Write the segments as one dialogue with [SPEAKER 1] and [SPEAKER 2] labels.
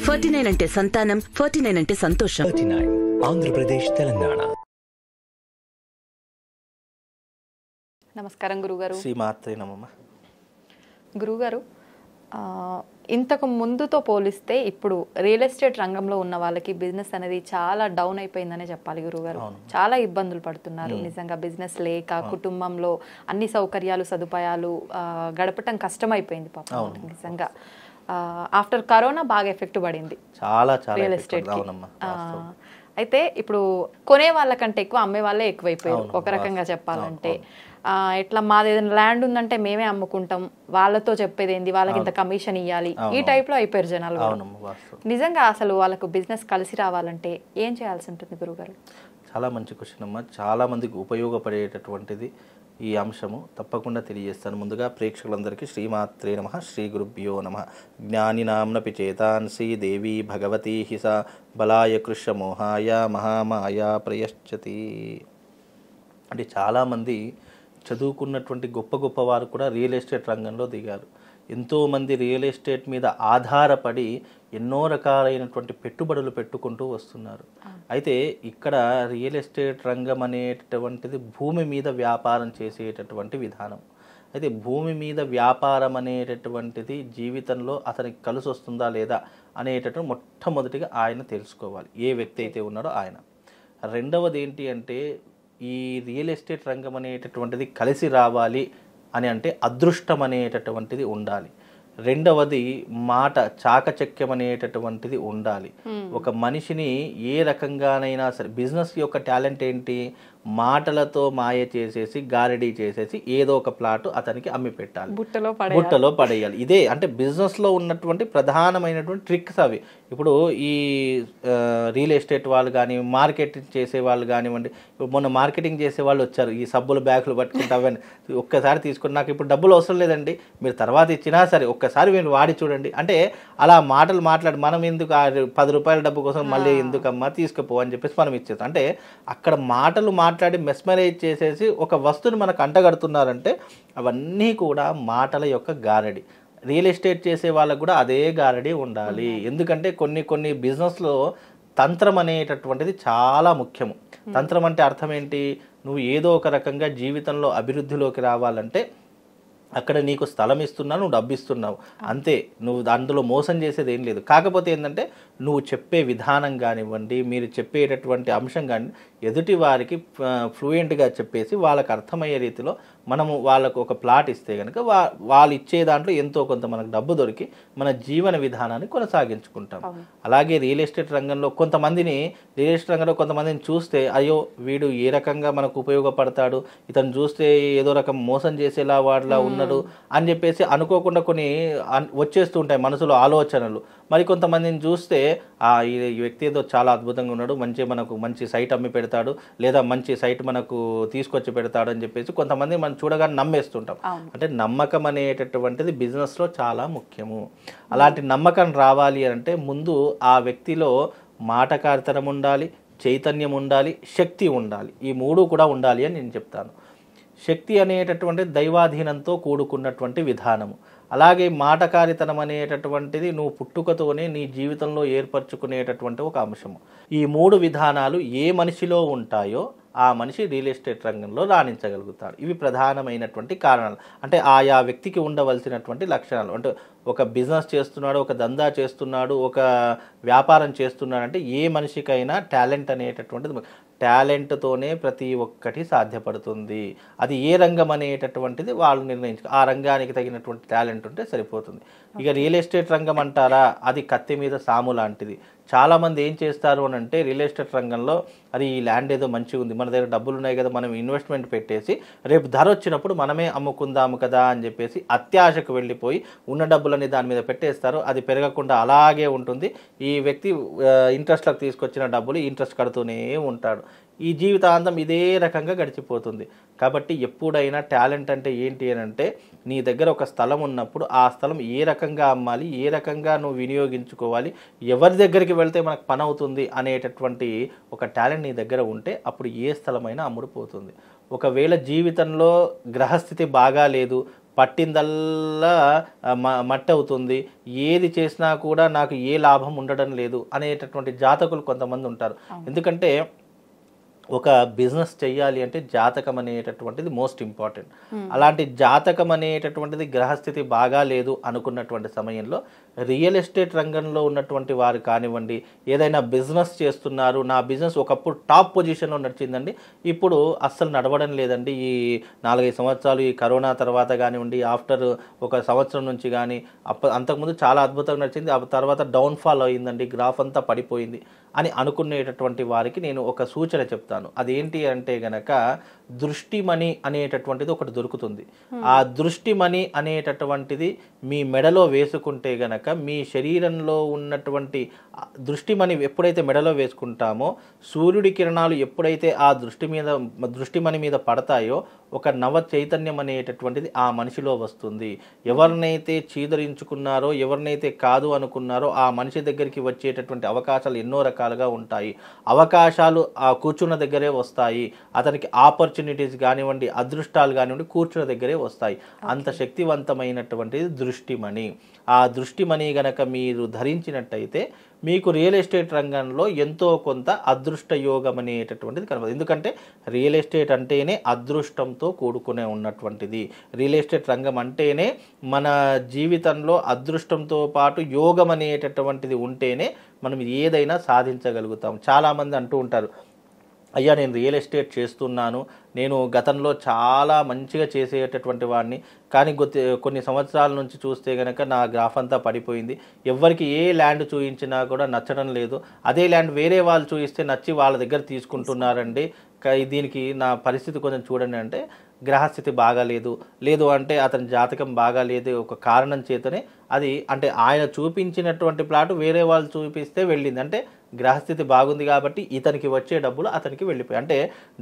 [SPEAKER 1] 49 అంటే సంతానం, 49 అంటే సంతోషం.
[SPEAKER 2] 39 ఆంధ్రప్రదేశ్, తెలంగాణ.
[SPEAKER 3] నమస్కారం గురుగారు.
[SPEAKER 4] శ్రీమాత్రే నమః.
[SPEAKER 3] గురుగారు, ఇంతకు ముందుతో పోలిస్తే ఇప్పుడు రియల్ ఎస్టేట్ రంగంలో ఉన్న వాళ్ళకి బిజినెస్ అనేది చాలా డౌన్ అయిపోయిందనే చెప్పాలి గురుగారు. చాలా ఇబ్బందులు పడుతున్నారు నిజంగా. బిజినెస్ లేక కుటుంబంలో అన్ని సౌకర్యాలు సదుపాయాలు గడపటం కష్టమైపోయింది పాపం నిజంగా. ఆఫ్టర్ కరోనా బాగా ఎఫెక్ట్ పడింది
[SPEAKER 4] చాలా
[SPEAKER 3] రియల్ ఎస్టేట్. అయితే ఇప్పుడు కొనే వాళ్ళకంటే ఎక్కువ అమ్మే వాళ్ళే ఎక్కువైపోయారు ఒక రకంగా చెప్పాలంటే. ఇట్లా మాది ఏదైనా ల్యాండ్ ఉందంటే మేమే అమ్ముకుంటాం, వాళ్ళతో చెప్పేది ఏంది, వాళ్ళకి ఇంత కమిషన్ ఇవ్వాలి, ఈ టైప్ లో అయిపోయారు జనాలు. నిజంగా అసలు వాళ్ళకు బిజినెస్ కలిసి రావాలంటే ఏం చేయాల్సి ఉంటుంది గురుగారు?
[SPEAKER 4] చాలా మంచి క్వశ్చన్ అమ్మా. చాలా మందికి ఉపయోగపడేటటువంటిది ఈ అంశము. తప్పకుండా తెలియజేస్తాను. ముందుగా ప్రేక్షకులందరికీ శ్రీమాత్రే నమః, శ్రీ గురుభ్యో నమః. జ్ఞానినాంనపి చేతాంసి దేవి భగవతి హిస బలాయ కృష్ణ మోహాయ మహామాయ ప్రయశ్చతి. అంటే చాలామంది చదువుకున్నటువంటి గొప్ప గొప్ప వారు కూడా రియల్ ఎస్టేట్ రంగంలో దిగారు. ఎంతోమంది రియల్ ఎస్టేట్ మీద ఆధారపడి ఎన్నో రకాలైనటువంటి పెట్టుబడులు పెట్టుకుంటూ వస్తున్నారు. అయితే ఇక్కడ రియల్ ఎస్టేట్ రంగం అనేటటువంటిది భూమి మీద వ్యాపారం చేసేటటువంటి విధానం. అయితే భూమి మీద వ్యాపారం అనేటటువంటిది జీవితంలో అతనికి కలిసి వస్తుందా లేదా అనేటటువంటి మొట్టమొదటిగా ఆయన తెలుసుకోవాలి, ఏ వ్యక్తి అయితే ఉన్నాడో ఆయన. రెండవది ఏంటి అంటే, ఈ రియల్ ఎస్టేట్ రంగం అనేటటువంటిది కలిసి రావాలి అని అంటే అదృష్టం అనేటటువంటిది ఉండాలి. రెండవది మాట చాకచక్యం అనేటటువంటిది ఉండాలి. ఒక మనిషిని ఏ రకంగానైనా సరే, బిజినెస్ యొక్క టాలెంట్ ఏంటి, మాటలతో మాయ చేసేసి గారడీ చేసేసి ఏదో ఒక ప్లాట్ అతనికి అమ్మి పెట్టాలి, బుట్టలో పడేయాలి. ఇదే అంటే బిజినెస్లో ఉన్నటువంటి ప్రధానమైనటువంటి ట్రిక్స్ అవి. ఇప్పుడు ఈ రియల్ ఎస్టేట్ వాళ్ళు కానీ, మార్కెటింగ్ చేసే వాళ్ళు కానివ్వండి, మొన్న మార్కెటింగ్ చేసే వాళ్ళు వచ్చారు, ఈ సబ్బులు బ్యాగులు పట్టుకుంటా అవన్నీ ఒక్కసారి తీసుకుని నాకు ఇప్పుడు డబ్బులు అవసరం లేదండి, మీరు తర్వాత ఇచ్చినా సరే ఒక్కసారి మీరు వాడి చూడండి అంటే, అలా మాటలు మాట్లాడి మనం ఎందుకు 10 రూపాయల డబ్బు కోసం మళ్ళీ ఎందుకమ్మా తీసుకుపో అని చెప్పేసి మనం ఇచ్చేస్తాం. అంటే అక్కడ మాటలు మాట్లాడి మెస్మరైజ్ చేసేసి ఒక వస్తువుని మనకు అంటగడుతున్నారంటే అవన్నీ కూడా మాటల యొక్క గారడి. రియల్ ఎస్టేట్ చేసే వాళ్ళకు కూడా అదే గారడి ఉండాలి. ఎందుకంటే కొన్ని బిజినెస్లో తంత్రం అనేటటువంటిది చాలా ముఖ్యము. తంత్రం అంటే అర్థం ఏంటి, నువ్వు ఏదో ఒక రకంగా జీవితంలో అభివృద్ధిలోకి రావాలంటే అక్కడ నీకు స్థలం ఇస్తున్నావు, నువ్వు డబ్బు ఇస్తున్నావు అంతే, నువ్వు అందులో మోసం చేసేది ఏం లేదు. కాకపోతే ఏంటంటే నువ్వు చెప్పే విధానం కానివ్వండి, మీరు చెప్పేటటువంటి అంశం కానీ ఎదుటి వారికి ఫ్లూయెంట్గా చెప్పేసి వాళ్ళకి అర్థమయ్యే రీతిలో మనము వాళ్ళకు ఒక ప్లాట్ ఇస్తే కనుక వాళ్ళు ఇచ్చే దాంట్లో ఎంతో కొంత మనకు డబ్బు దొరికి మన జీవన విధానాన్ని కొనసాగించుకుంటాం. అలాగే రియల్ ఎస్టేట్ రంగంలో కొంతమందిని చూస్తే అయ్యో వీడు ఏ రకంగా మనకు ఉపయోగపడతాడు, ఇతను చూస్తే ఏదో రకం మోసం చేసేలా వాడిలా ఉన్నాడు అని చెప్పేసి అనుకోకుండా కొన్ని వచ్చేస్తూ ఉంటాయి మనసులో ఆలోచనలు. మరి కొంతమందిని చూస్తే ఈ వ్యక్తి ఏదో చాలా అద్భుతంగా ఉన్నాడు, మనకు మంచి సైట్ అమ్మి పెడతాడు, లేదా మంచి సైట్ మనకు తీసుకొచ్చి పెడతాడు అని చెప్పేసి కొంతమంది మనం చూడగానే నమ్మేస్తుంటాం. అంటే నమ్మకం అనేటటువంటిది బిజినెస్లో చాలా ముఖ్యము. అలాంటి నమ్మకం రావాలి అంటే ముందు ఆ వ్యక్తిలో మాటకారితనం ఉండాలి, చైతన్యం ఉండాలి, శక్తి ఉండాలి. ఈ మూడు కూడా ఉండాలి అని నేను చెప్తాను. శక్తి అనేటటువంటి దైవాధీనంతో కూడుకున్నటువంటి విధానము. అలాగే మాటకారితనం అనేటటువంటిది నువ్వు పుట్టుకతోనే నీ జీవితంలో ఏర్పరచుకునేటటువంటి ఒక అంశము. ఈ మూడు విధానాలు ఏ మనిషిలో ఉంటాయో ఆ మనిషి రియల్ ఎస్టేట్ రంగంలో రాణించగలుగుతాడు. ఇవి ప్రధానమైనటువంటి కారణాలు. అంటే ఆయా వ్యక్తికి ఉండవలసినటువంటి లక్షణాలు. అంటే ఒక బిజినెస్ చేస్తున్నాడు, ఒక దందా చేస్తున్నాడు, ఒక వ్యాపారం చేస్తున్నాడు అంటే ఏ మనిషికైనా టాలెంట్ అనేటటువంటిది, టాలెంట్తోనే ప్రతి ఒక్కటి సాధ్యపడుతుంది. అది ఏ రంగం అనేటటువంటిది వాళ్ళు నిర్ణయించుకో, ఆ రంగానికి తగినటువంటి టాలెంట్ ఉంటే సరిపోతుంది. ఇక రియల్ ఎస్టేట్ రంగం అంటారా, అది కత్తి మీద సాము లాంటిది. చాలామంది ఏం చేస్తారు అని అంటే రియల్ ఎస్టేట్ రంగంలో అది ఈ ల్యాండ్ ఏదో మంచిగా ఉంది, మన దగ్గర డబ్బులు ఉన్నాయి కదా, మనం ఇన్వెస్ట్మెంట్ పెట్టేసి రేపు ధర వచ్చినప్పుడు మనమే అమ్ముకుందాము కదా అని చెప్పేసి అత్యాశకు వెళ్ళిపోయి ఉన్న డబ్బులని దాని మీద పెట్టేస్తారు. అది పెరగకుండా అలాగే ఉంటుంది. ఈ వ్యక్తి ఇంట్రెస్ట్లకు తీసుకొచ్చిన డబ్బులు ఇంట్రెస్ట్ కడుతూనే ఉంటాడు. ఈ జీవితాంతం ఇదే రకంగా గడిచిపోతుంది. కాబట్టి ఎప్పుడైనా టాలెంట్ అంటే ఏంటి అని అంటే, నీ దగ్గర ఒక స్థలం ఉన్నప్పుడు ఆ స్థలం ఏ రకంగా అమ్మాలి, ఏ రకంగా నువ్వు వినియోగించుకోవాలి, ఎవరి దగ్గరికి వెళ్తే మనకు పని అవుతుంది అనేటటువంటి ఒక టాలెంట్ నీ దగ్గర ఉంటే అప్పుడు ఏ స్థలమైనా అమ్ముడుపోతుంది. ఒకవేళ జీవితంలో గ్రహస్థితి బాగా లేదు, పట్టిందల్లా మట్టి అవుతుంది, ఏది చేసినా కూడా నాకు ఏ లాభం ఉండడం లేదు అనేటటువంటి జాతకులు కొంతమంది ఉంటారు. ఎందుకంటే ఒక బిజినెస్ చెయ్యాలి అంటే జాతకం అనేటటువంటిది మోస్ట్ ఇంపార్టెంట్. అలాంటి జాతకం అనేటటువంటిది గ్రహస్థితి బాగా లేదు అనుకున్నటువంటి సమయంలో రియల్ ఎస్టేట్ రంగంలో ఉన్నటువంటి వారు కానివ్వండి, ఏదైనా బిజినెస్ చేస్తున్నారు, నా బిజినెస్ ఒకప్పుడు టాప్ పొజిషన్లో నడిచిందండి, ఇప్పుడు అస్సలు నడవడం లేదండి, ఈ 4-5 సంవత్సరాలు ఈ కరోనా తర్వాత కానివ్వండి, ఆఫ్టర్ ఒక సంవత్సరం నుంచి కానీ అంతకుముందు చాలా అద్భుతంగా నడిచింది, ఆ తర్వాత డౌన్ఫాల్ అయిందండి, గ్రాఫ్ అంతా పడిపోయింది అని అనుకునేటటువంటి వారికి నేను ఒక సూచన చెప్తాను. అదేంటి అంటే గనక దృష్టిమణి అనేటటువంటిది ఒకటి దొరుకుతుంది. ఆ దృష్టిమణి అనేటటువంటిది మీ మెడలో వేసుకుంటే గనక మీ శరీరంలో ఉన్నటువంటి దృష్టిమణి ఎప్పుడైతే మెడలో వేసుకుంటామో సూర్యుడి కిరణాలు ఎప్పుడైతే ఆ దృష్టిమణి మీద పడతాయో ఒక నవ చైతన్యం అనేటటువంటిది ఆ మనిషిలో వస్తుంది. ఎవరినైతే చీదరించుకున్నారో, ఎవరినైతే కాదు అనుకున్నారో ఆ మనిషి దగ్గరికి వచ్చేటటువంటి అవకాశాలు ఎన్నో రకాలుగా ఉంటాయి. అవకాశాలు ఆ కూర్చున్న దగ్గరే వస్తాయి. అతనికి ఆపర్చునిటీస్ కానివ్వండి, అదృష్టాలు కానివ్వండి కూర్చున్న దగ్గరే వస్తాయి. అంత శక్తివంతమైనటువంటిది దృష్టిమణి. ఆ దృష్టిమణి గనక మీరు ధరించినట్టయితే మీకు రియల్ ఎస్టేట్ రంగంలో ఎంతో కొంత అదృష్ట యోగం అనేటటువంటిది కనబడుతుంది. ఎందుకంటే రియల్ ఎస్టేట్ అంటేనే అదృష్టంతో కూడుకునే ఉన్నటువంటిది. రియల్ ఎస్టేట్ రంగం అంటేనే మన జీవితంలో అదృష్టంతో పాటు యోగం అనేటటువంటిది ఉంటేనే మనం ఏదైనా సాధించగలుగుతాం. చాలామంది అంటూ ఉంటారు, అయ్యా నేను రియల్ ఎస్టేట్ చేస్తున్నాను, నేను గతంలో చాలా మంచిగా చేసేటటువంటి వాడిని, కానీ కొన్ని సంవత్సరాల నుంచి చూస్తే కనుక నా గ్రాఫ్ అంతా పడిపోయింది, ఎవరికి ఏ ల్యాండ్ చూపించినా కూడా నచ్చడం లేదు, అదే ల్యాండ్ వేరే వాళ్ళు చూపిస్తే నచ్చి వాళ్ళ దగ్గర తీసుకుంటున్నారండి, దీనికి నా పరిస్థితి కొంచెం చూడండి అంటే గ్రహస్థితి బాగాలేదు, లేదు అంటే అతని జాతకం బాగాలేదు, ఒక కారణం చేతనే అది అంటే ఆయన చూపించినటువంటి ప్లాట్ వేరే వాళ్ళు చూపిస్తే వెళ్ళింది, అంటే గ్రహస్థితి బాగుంది కాబట్టి ఇతనికి వచ్చే డబ్బులు అతనికి వెళ్ళిపోయాయి. అంటే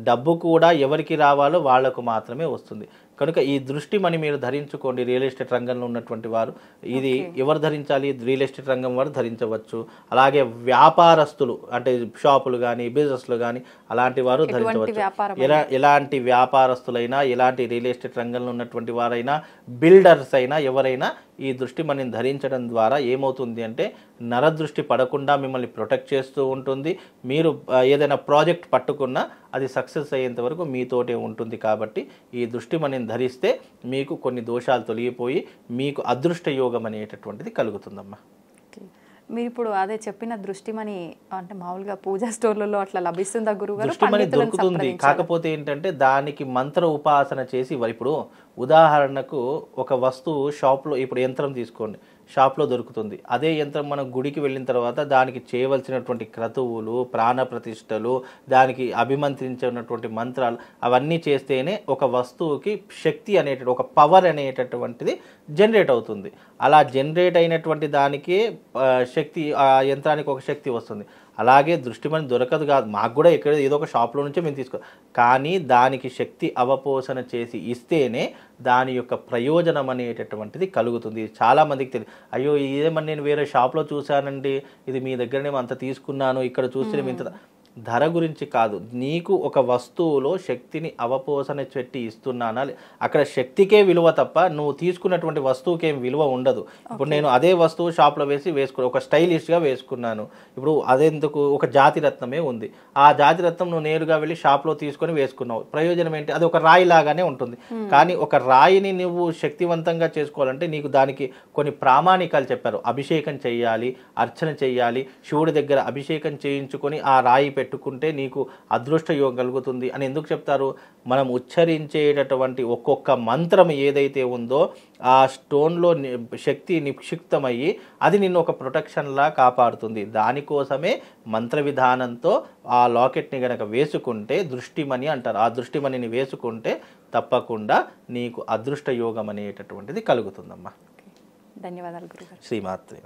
[SPEAKER 4] డబ్బు కూడా ఎవరికి రావాలో వాళ్లకు మాత్రమే వస్తుంది. కనుక ఈ దృష్టిమణి మీరు ధరించుకోండి. రియల్ ఎస్టేట్ రంగంలో ఉన్నటువంటి వారు ఇది ఎవరు ధరించాలి? రియల్ ఎస్టేట్ రంగం వారు ధరించవచ్చు. అలాగే వ్యాపారస్తులు అంటే షాపులు కానీ బిజినెస్లు కానీ అలాంటి వారు ధరించవచ్చు. ఎలాంటి వ్యాపారస్తులైనా, ఎలాంటి రియల్ ఎస్టేట్ రంగంలో ఉన్నటువంటి వారైనా, బిల్డర్స్ అయినా, ఎవరైనా ఈ దృష్టిమణిని ధరించడం ద్వారా ఏమవుతుంది అంటే నరదృష్టి పడకుండా మిమ్మల్ని ప్రొటెక్ట్ చేస్తూ ఉంటుంది. మీరు ఏదైనా ప్రాజెక్ట్ పట్టుకున్నా అది సక్సెస్ అయ్యేంత వరకు మీతోటే ఉంటుంది. కాబట్టి ఈ దృష్టిమణిని ధరిస్తే మీకు కొన్ని దోషాలు తొలగిపోయి మీకు అదృష్ట యోగం అనేటటువంటిది కలుగుతుందమ్మా.
[SPEAKER 3] మీరు ఇప్పుడు అదే చెప్పిన దృష్టిమణి అంటే మామూలుగా పూజా స్టోర్లలో అట్లా లభిస్తుందా గురుగారు?
[SPEAKER 4] దృష్టిమణి దొరుకుతుంది, కాకపోతే ఏంటంటే దానికి మంత్ర ఉపాసన చేసి ఇప్పుడు ఉదాహరణకు ఒక వస్తువు షాప్లో ఇప్పుడు యంత్రం తీసుకోండి, షాప్లో దొరుకుతుంది. అదే యంత్రం మనం గుడికి వెళ్ళిన తర్వాత దానికి చేయవలసినటువంటి క్రతువులు, ప్రాణప్రతిష్టలు, దానికి అభిమంత్రించినటువంటి మంత్రాలు అవన్నీ చేస్తేనే ఒక వస్తువుకి శక్తి అనేటువంటి ఒక పవర్ అనేటటువంటిది జనరేట్ అవుతుంది. అలా జనరేట్ అయినటువంటి దానికే శక్తి, ఆ యంత్రానికి ఒక శక్తి వస్తుంది. అలాగే దృష్టిమణి దొరకదు కాదు, మాకు కూడా ఎక్కడ ఏదో ఒక షాప్లో నుంచే మేము తీసుకో, కానీ దానికి శక్తి అవపోసన చేసి ఇస్తేనే దాని యొక్క ప్రయోజనం అనేటటువంటిది కలుగుతుంది. చాలామందికి తెలియదు, అయ్యో ఇదేమని నేను వేరే షాప్లో చూశానండి, ఇది మీ దగ్గరనేమో అంత తీసుకున్నాను, ఇక్కడ చూస్తే ఇంత. ధర గురించి కాదు, నీకు ఒక వస్తువులో శక్తిని అవపోసన పెట్టి ఇస్తున్నానా, అక్కడ శక్తికే విలువ తప్ప నువ్వు తీసుకున్నటువంటి వస్తువుకి ఏం విలువ ఉండదు. ఇప్పుడు నేను అదే వస్తువు షాప్లో వేసుకున్నాను, ఒక స్టైలిష్గా వేసుకున్నాను, ఇప్పుడు అదెందుకు ఒక జాతిరత్నమే ఉంది, ఆ జాతిరత్నం నువ్వు నేరుగా వెళ్ళి షాప్లో తీసుకొని వేసుకున్నావు, ప్రయోజనం ఏంటి? అది ఒక రాయి లాగానే ఉంటుంది. కానీ ఒక రాయిని నువ్వు శక్తివంతంగా చేసుకోవాలంటే నీకు దానికి కొన్ని ప్రామాణికాలు చెప్పారు. అభిషేకం చేయాలి, అర్చన చేయాలి, శివుడి దగ్గర అభిషేకం చేయించుకొని ఆ రాయి పెట్టుకుంటే నీకు అదృష్ట యోగం కలుగుతుంది అని ఎందుకు చెప్తారు? మనం ఉచ్చరించేటటువంటి ఒక్కొక్క మంత్రం ఏదైతే ఉందో ఆ స్టోన్లో శక్తి నిక్షిప్తమయ్యి అది నిన్ను ఒక ప్రొటెక్షన్లా కాపాడుతుంది. దానికోసమే మంత్ర విధానంతో ఆ లాకెట్ని గనక వేసుకుంటే దృష్టిమణి అంటారు. ఆ దృష్టిమణిని వేసుకుంటే తప్పకుండా నీకు అదృష్ట యోగం అనేటటువంటిది కలుగుతుందమ్మా.
[SPEAKER 3] ధన్యవాదాలు గురుగారు.
[SPEAKER 4] శ్రీమాత్రే.